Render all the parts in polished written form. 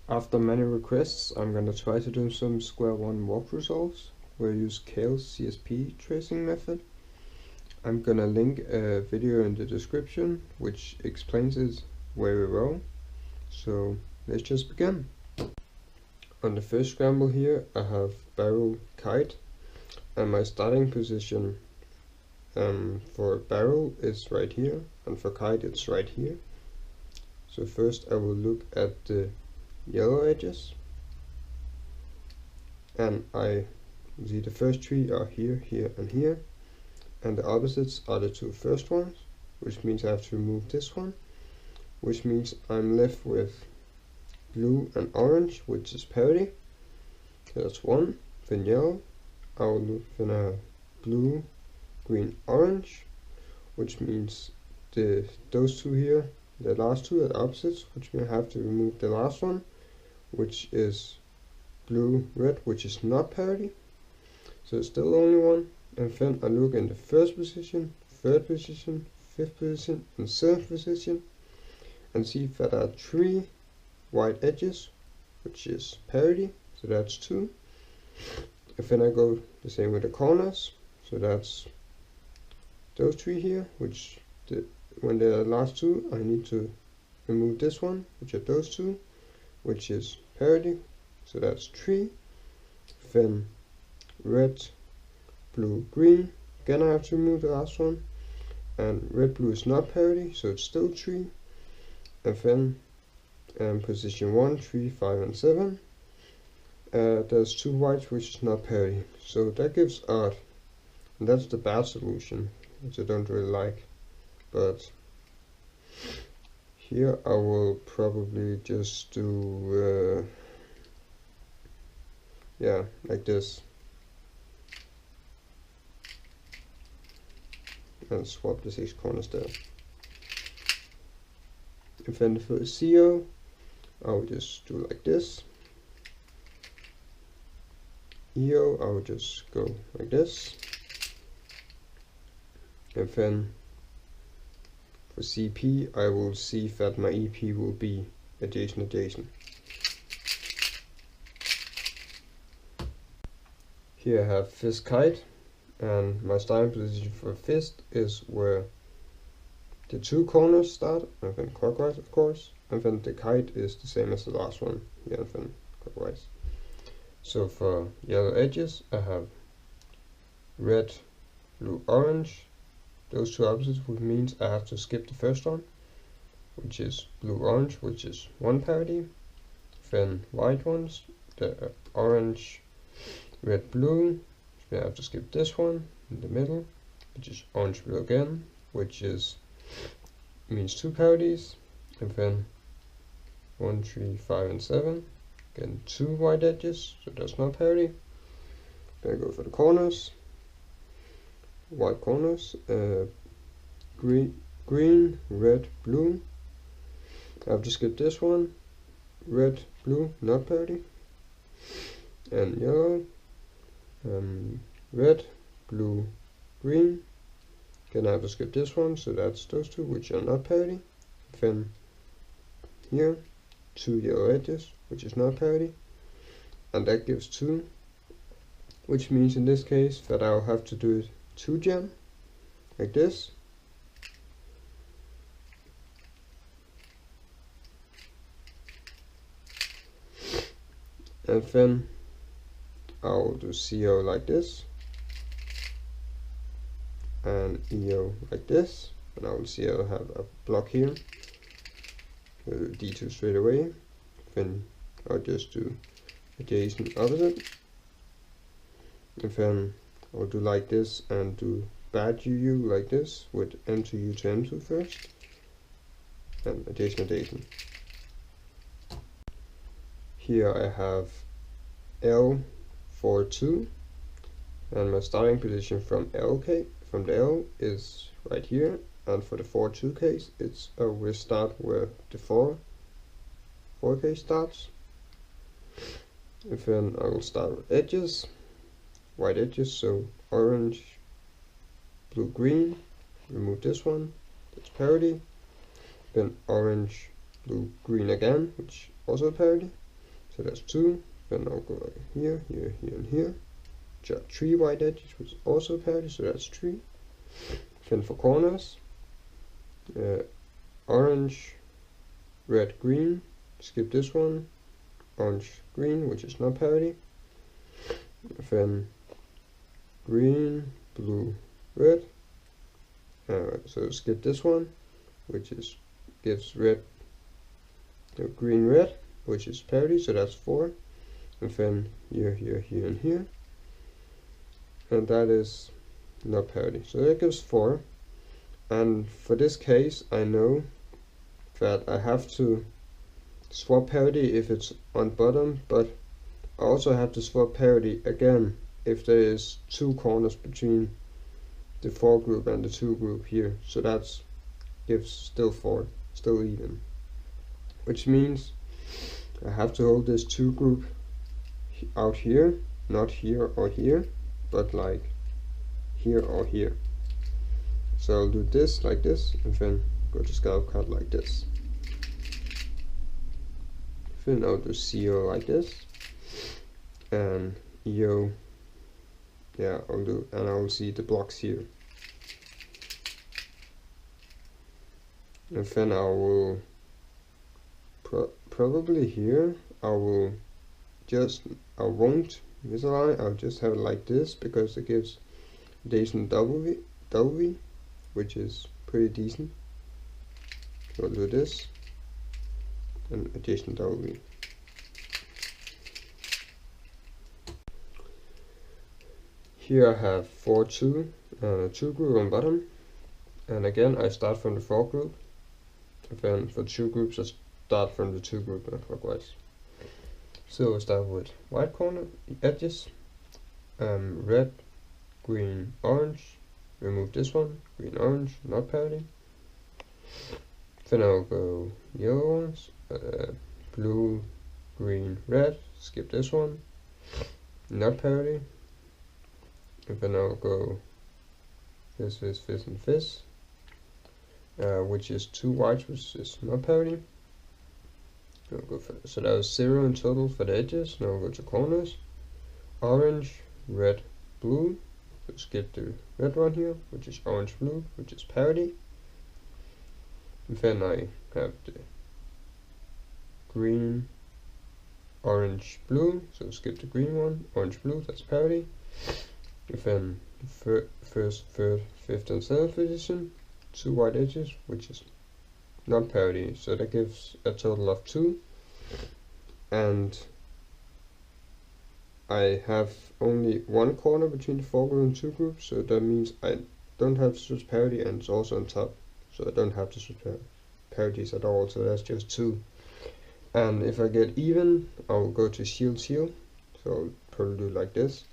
After many requests, I'm gonna try to do some Square-1 walkthrough solves where I use Cale's CSP tracing method. I'm gonna link a video in the description which explains it very well. So let's just begin. On the first scramble here I have barrel kite, and my starting position for barrel is right here, and for kite it's right here. So first I will look at the yellow edges, and I see the first three are here, here and here, and the opposites are the two first ones, which means I have to remove this one, which means I'm left with blue and orange, which is parity. That's one. Then yellow, I will look for blue, green, orange, which means those two here, the last two are opposites, which means I have to remove the last one, which is blue, red, which is not parity. So it's still only one. And then I look in the first position, third position, fifth position, and seventh position, and see if there are three white edges, which is parity. So that's two. And then I go the same with the corners. So that's those three here, which when they're the last two, I need to remove this one, which are those two, which is parity. So that's three. Then red, blue, green, again I have to remove the last one, and red, blue is not parity, so it's still three. And then position 1, 3, 5 and 7, there's two whites which is not parity, so that gives odd, and that's the bad solution, which I don't really like. But here I will probably just do yeah, like this, and swap the 6 corners there. And then for the CO, I'll just do like this. EO, I'll just go like this. And then for CP, I will see that my EP will be adjacent. Here I have fist kite, and my starting position for fist is where the two corners start, and then clockwise of course, and then the kite is the same as the last one, here and then clockwise. So for yellow edges I have red, blue, orange, those two opposites, which means I have to skip the first one, which is blue, orange, which is one parity. Then white ones, the orange, red, blue, so I have to skip this one in the middle, which is orange, blue again, which means two parities. And then 1, 3, 5 and 7, again two white edges, so that's not parity. Then I go for the corners, white corners, green, red, blue. I have to skip this one, red, blue, not parity. And yellow, red, blue, green. Again I have to skip this one, so that's those two which are not parity. Then here, two yellow edges, which is not parity, and that gives two, which means in this case that I'll have to do it 2 gem, like this. And then I'll do CO like this, and EO like this, and I will see I'll have a block here. D2 straight away. Then I'll just do adjacent opposite, and then I'll do like this and do bad UU like this with M2U to M2 first, and adjacent. Here I have L42, and my starting position from the L is right here, and for the 4-2 case it's we start where the 4 case starts. And then I will start with edges, white edges, so orange, blue, green, remove this one, that's parity. Then orange, blue, green again, which also parity. so that's 2. Then I'll go like here, here, here, and here. Got 3 white edges, which is also parity, so that's 3. Then for corners, orange, red, green, skip this one. Orange, green, which is not parity. Then green, blue, red. So skip this one, which is gives red, green, red, which is parity, so that's 4. And then here, here, here, and here, and that is not parity, so that gives 4. And for this case, I know that I have to swap parity if it's on bottom, but I also have to swap parity again if there is 2 corners between the 4 group and the 2 group here, so that's gives still 4, still even, which means I have to hold this 2 group out here, not here or here, but like here or here. So I'll do this like this, and then go to scalp cut like this. Then I'll do CO like this, and EO, yeah, I'll do, and I'll see the blocks here. And then I will probably here I won't misalign, I'll just have it like this because it gives decent W, which is pretty decent. So I'll do this and adjacent W. Here I have 4, 2, 2 group on bottom, and again I start from the 4 group. And then for 2 groups I start from the 2 group and clockwise. So I start with white corner edges, red, green, orange, remove this one, green, orange, not parity. Then I'll go yellow ones, blue, green, red, skip this one, not parity. And then I'll go this, and this, which is 2 whites, which is not parity. I'll go for, so that was 0 in total for the edges. Now I'll go to corners, orange, red, blue, so skip the red one here, which is orange, blue, which is parity. And then I have the green, orange, blue, so skip the green one, orange, blue, that's parity. And then the first, third, fifth, and 7th position, 2 white edges, which is not parity, so that gives a total of 2. And I have only 1 corner between the 4 group and 2 groups, so that means I don't have to switch parity, and it's also on top, so I don't have to switch parities at all, so that's just 2. And if I get even, I'll go to shield, so I'll probably do like this.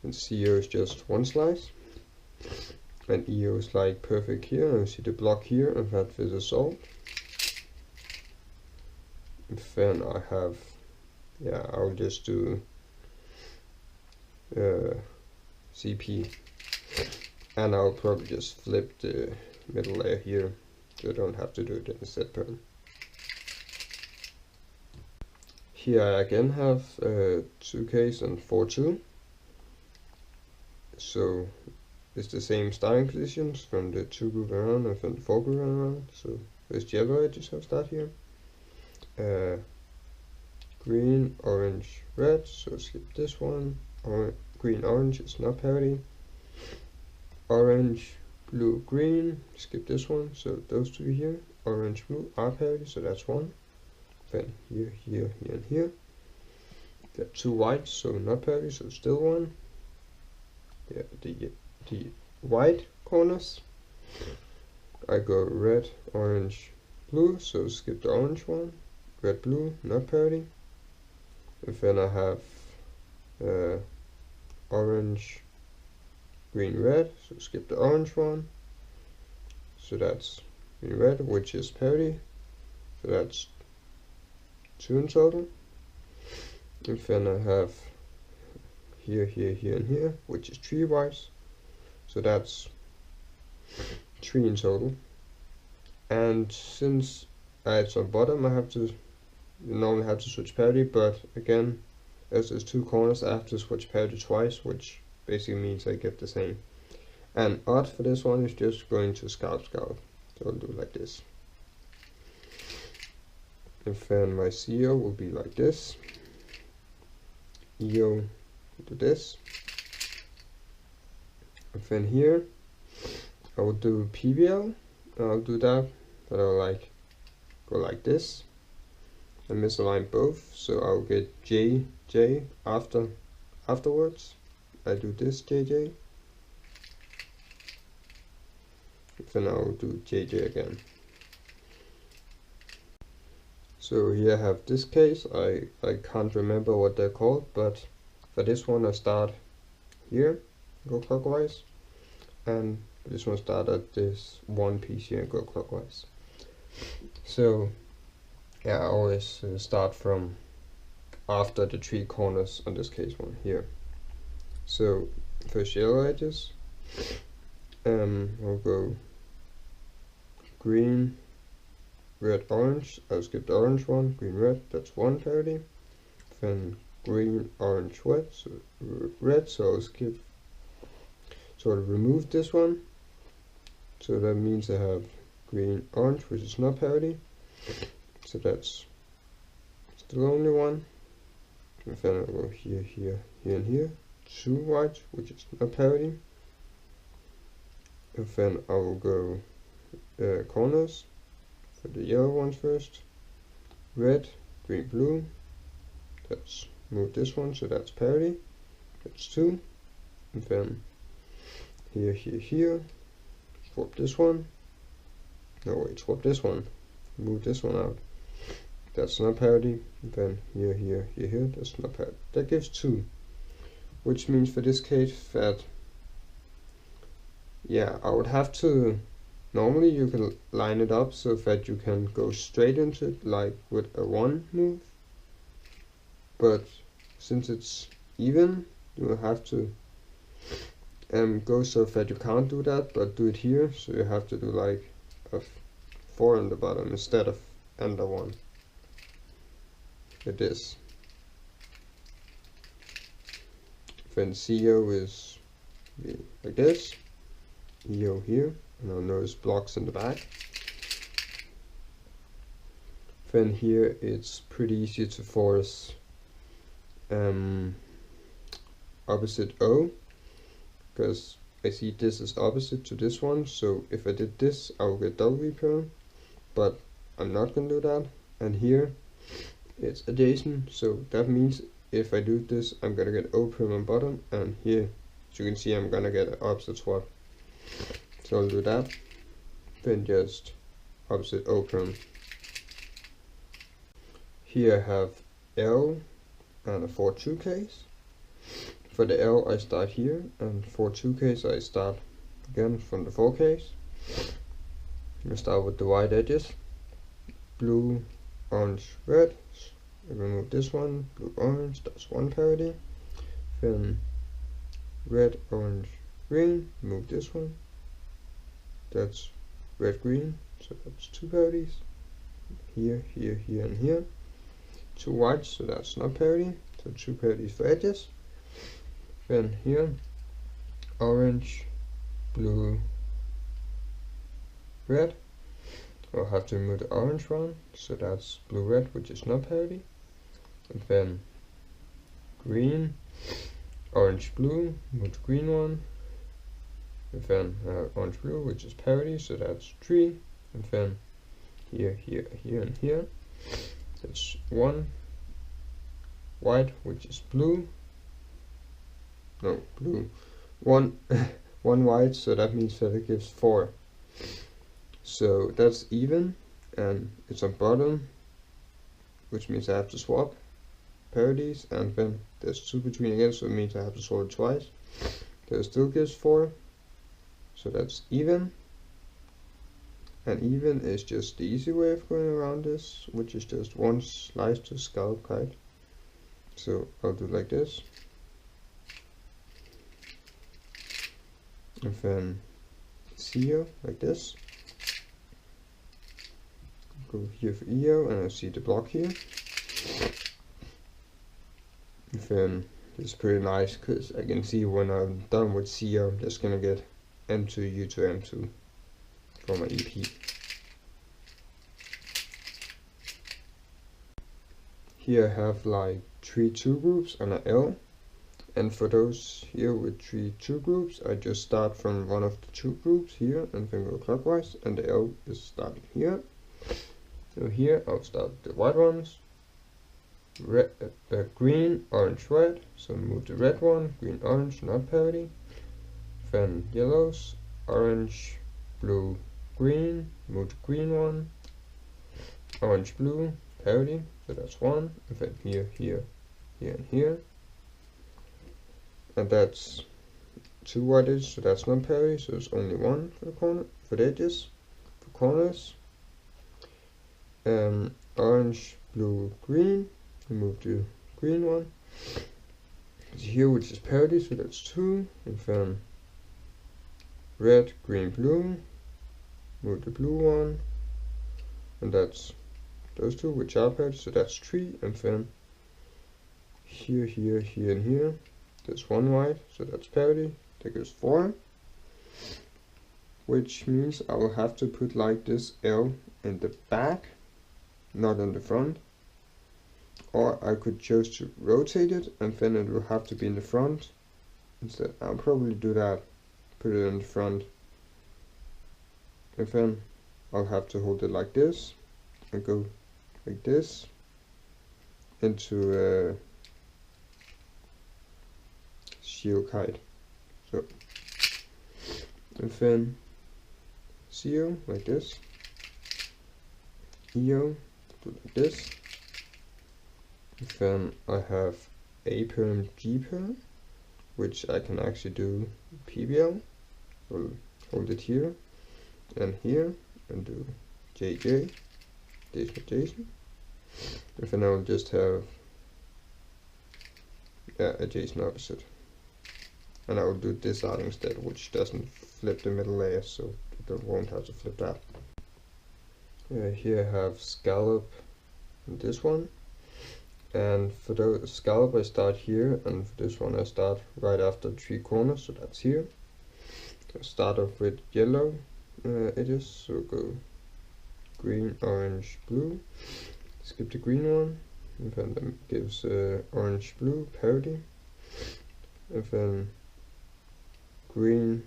And CO is just 1 slice, and EO is like perfect here, and I see the block here, and that is a solve. And then I have, yeah, I'll just do CP, and I'll probably just flip the middle layer here, so I don't have to do it in the set pattern. Here I again have 2Ks and 4-2. So it's the same starting positions from the 2 group around and from the 4 group around. So there's yellow edges I'll start here. Green, orange, red, so skip this one. Green, orange is not parity. Orange, blue, green, skip this one. So those 2 here, orange, blue are parity, so that's 1. Then here, here, here, and here. There are 2 whites, so not parity, so still 1. Yeah, the white corners, I go red, orange, blue, so skip the orange one, red, blue, not parity. And then I have orange, green, red, so skip the orange one, so that's green, red, which is parity, so that's 2 in total. And then I have here, here, here, and here, which is 3 whites, so that's 3 in total. And since add some bottom, you normally have to switch parity, but again, as there's two corners, I have to switch parity twice, which basically means I get the same. And odd for this one is just going to scalp. So I'll do like this. And then my CO will be like this. EO do this. And then here I will do PBL. I'll do that, but I'll like go like this and misalign both, so I'll get JJ afterwards. I do this JJ, then I'll do JJ again. So here I have this case. I can't remember what they're called, but for this one I start here, go clockwise, and this one start at this one piece here and go clockwise. So yeah, I always start from after the three corners on this case one here. So first yellow edges, we'll go green, red, orange. I'll skip the orange one. Green, red, that's one parity. Then green, orange, red, so I'll skip. So I'll remove this one. So that means I have green, orange, which is not parity. So that's still only one. And then I'll go here, here, here, and here. Two whites, which is not parity. And then I will go corners. For the yellow ones first. Red, green, blue. Let's move this one, so that's parity. That's two. And then here, here, here. Swap this one. No, wait, swap this one. Move this one out. That's not parity. And then here, here, here, here. That's not parity. That gives two. Which means for this case that, yeah, I would have to, normally you can line it up so that you can go straight into it, like with a one move. But since it's even, you will have to go so that you can't do that, but do it here. So you have to do like a 4 on the bottom instead of under 1. Like this. Then CO is like this. EO here, and I'll notice blocks in the back. Then here it's pretty easy to force opposite O, because I see this is opposite to this one, so if I did this I will get double repair, but I'm not going to do that. And here it's adjacent, so that means if I do this I'm going to get O prim on bottom, and here as you can see I'm going to get an opposite swap. So I'll do that, then just opposite O prim. Here I have L and a 4-2 case. For the L I start here, and 4-2 case I start again from the 4 case. I start with the white edges, blue, orange, red. I remove this one, blue, orange, that's one parity. Then red, orange, green, remove this one. That's red, green, so that's 2 parities. Here, here, here, and here. 2 whites, so that's not parity, so 2 parities for edges. Then here, orange, blue, red. I'll have to remove the orange one, so that's blue, red, which is not parity. And then green, orange, blue, remove the green one. And then orange, blue, which is parity, so that's 3. And then here, here, here, and here. That's 1 white, which is blue. No, blue. 1 white, so that means that it gives 4. So that's even, and it's on bottom, which means I have to swap parities, and then there's 2 between again, so it means I have to swap it twice. That still gives 4, so that's even. And even is just the easy way of going around this, which is just 1 slice to scalp kite. So I'll do like this. And then CO like this. go here for EO, and I see the block here. Then it's pretty nice because I can see when I'm done with CO, I'm just gonna get M2 U2 M2 for my EP. Here I have like 3 2 groups and an L, and for those here with 3 2 groups, I just start from one of the 2 groups here and then go clockwise, and the L is starting here. So here I'll start the white ones, red, green, orange, red, so move the red one, green, orange, not parity, then yellows, orange, blue, green, move the green one, orange, blue, parity, so that's 1, and then here, here, here, and here, and that's 2 white edges, so that's not parity, so it's only 1 for the corner, for the edges. For corners, orange, blue, green, remove the green one, it's here which is parity, so that's 2, and then red, green, blue, move the blue one, and that's those 2 which are parity, so that's 3, and then here, here, here, and here, there's 1 white, so that's parity, that gives 4, which means I will have to put like this L in the back, not in the front, or I could choose to rotate it, and then it will have to be in the front instead. I'll probably do that, put it in the front, and then I'll have to hold it like this, and go like this into shield kite. So, and then CO like this, EO do like this, and then I have A perm, G perm, which I can actually do PBL. I'll hold it here and here and do JJ, Jason, and then I'll just have adjacent opposite, and I will do this out instead, which doesn't flip the middle layer, so I won't have to flip that. Here I have scallop and this one, and for the scallop I start here, and for this one I start right after 3 corners, so that's here. I start off with yellow edges, so go green, orange, blue, skip the green one, and then that gives orange, blue, parity, and then green,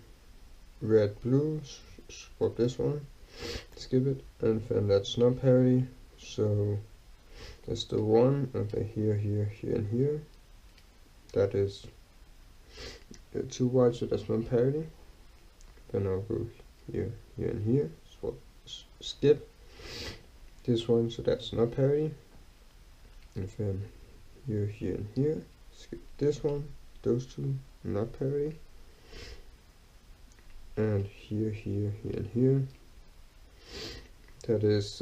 red, blue, swap this one, skip it, and then that's not parity, so that's the 1, and then here, here, here, and here, that is 2 white, so that's not parity. Then I'll go here, here, and here, swap, skip this one, so that's not parity, and then here, here, and here, skip this one, those 2, not parity, and here, here, here, and here, that is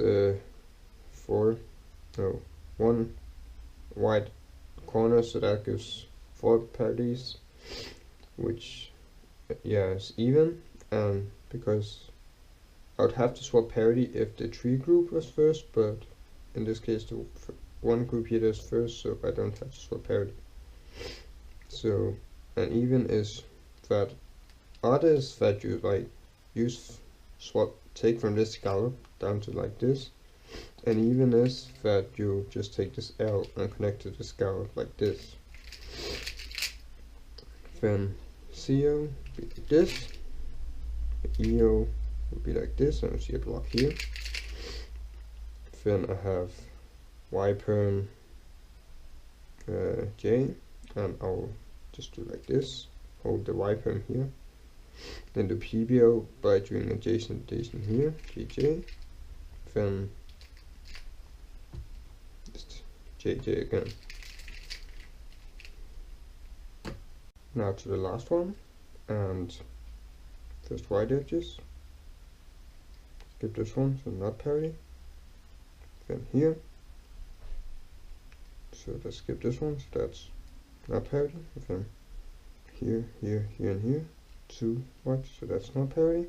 1 white corner, so that gives 4 parities, which is even, and because I would have to swap parity if the 3 group was first, but in this case the 1 group here is first, so I don't have to swap parity. So an even is that odd is that you like take from this scallop down to like this, and even is that you just take this L and connect to the scallop like this. Then CO would be like this, EO would be like this, and I see a block here. Then I have Y perm J, and I'll just do like this, hold the Y perm here, then do PBO by doing adjacent here, JJ, then just JJ again. Now to the last one, and first white edges, skip this one, so not parity, then here, so let's skip this one, so that's not parity, then here, here, here, and here, 2 white, so that's not parity,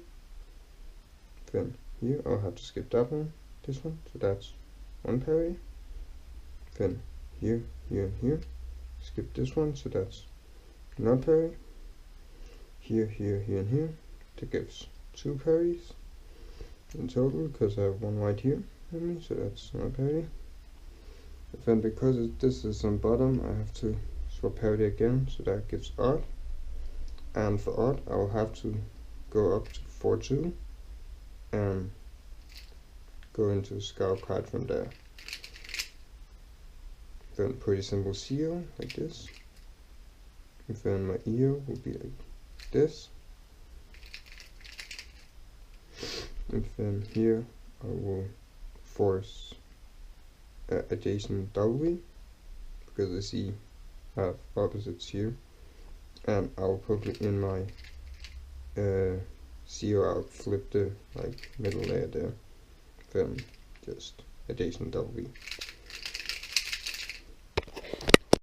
then here I'll have to skip that one, this one, so that's one parity. Then here, here, and here, skip this one, so that's another parity. Here, here, here, and here, that gives two parities in total, because I have one right here in me, so that's another parity. Then because this is on bottom, I have to swap parity again, so that gives odd. And for odd, I will have to go up to 4-2 and go into scout card from there. Then pretty simple CO like this. And then my EO will be like this. And then here I will force adjacent W, because I see I have opposites here. And I'll probably in my CO I'll flip the like middle layer there. Then just adjacent W.